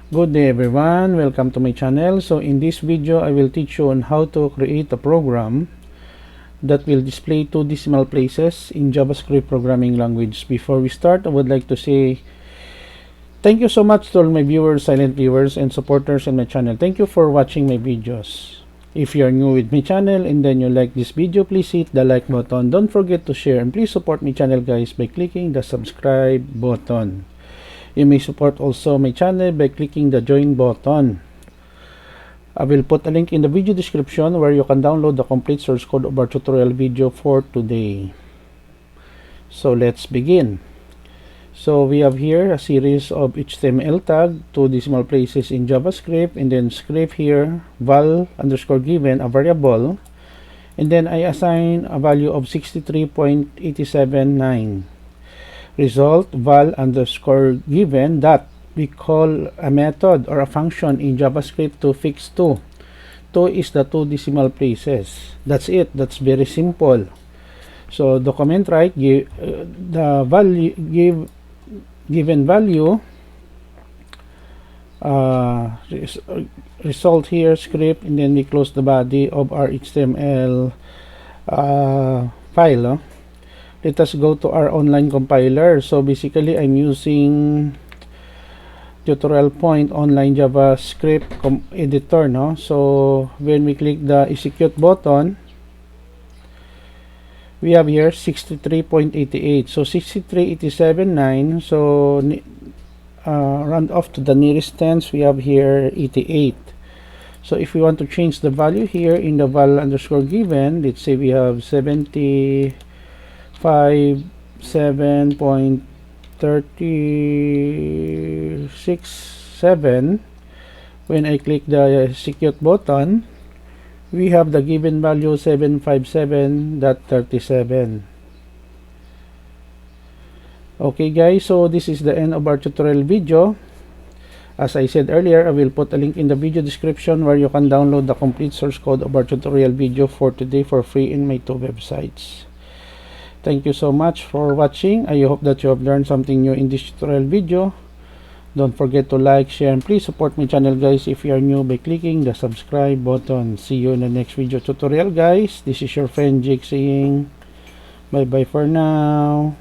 Good day everyone, welcome to my channel. So in this video I will teach you on how to create a program that will display two decimal places in JavaScript programming language. Before we start, I would like to say thank you so much to all my viewers, silent viewers and supporters in my channel. Thank you for watching my videos. If you are new with my channel and then you like this video, please hit the like button. Don't forget to share and please support my channel guys by clicking the subscribe button. You may support also my channel by clicking the join button. I will put a link in the video description where you can download the complete source code of our tutorial video for today. So let's begin. So we have here a series of HTML tag, two decimal places in JavaScript, and then script here val underscore given a variable, and then I assign a value of 63.879. Result val underscore given that we call a method or a function in JavaScript to fix 2. 2 is the two decimal places. That's it. That's very simple. So document right, the value given value, result here script, and then we close the body of our HTML file. Let us go to our online compiler. So basically I'm using tutorial point online JavaScript editor, no? So when we click the execute button, we have here 63.88. so 63.879. so round off to the nearest tens, we have here 88. So if we want to change the value here in the val underscore given, let's say we have 757. When I click the execute button, we have the given value 757.37. Okay guys, so this is the end of our tutorial video. As I said earlier, I will put a link in the video description where you can download the complete source code of our tutorial video for today for free in my two websites. Thank you so much for watching. I hope that you have learned something new in this tutorial video. Don't forget to like, share, and please support my channel guys if you are new by clicking the subscribe button. See you in the next video tutorial guys. This is your friend Jake saying bye bye for now.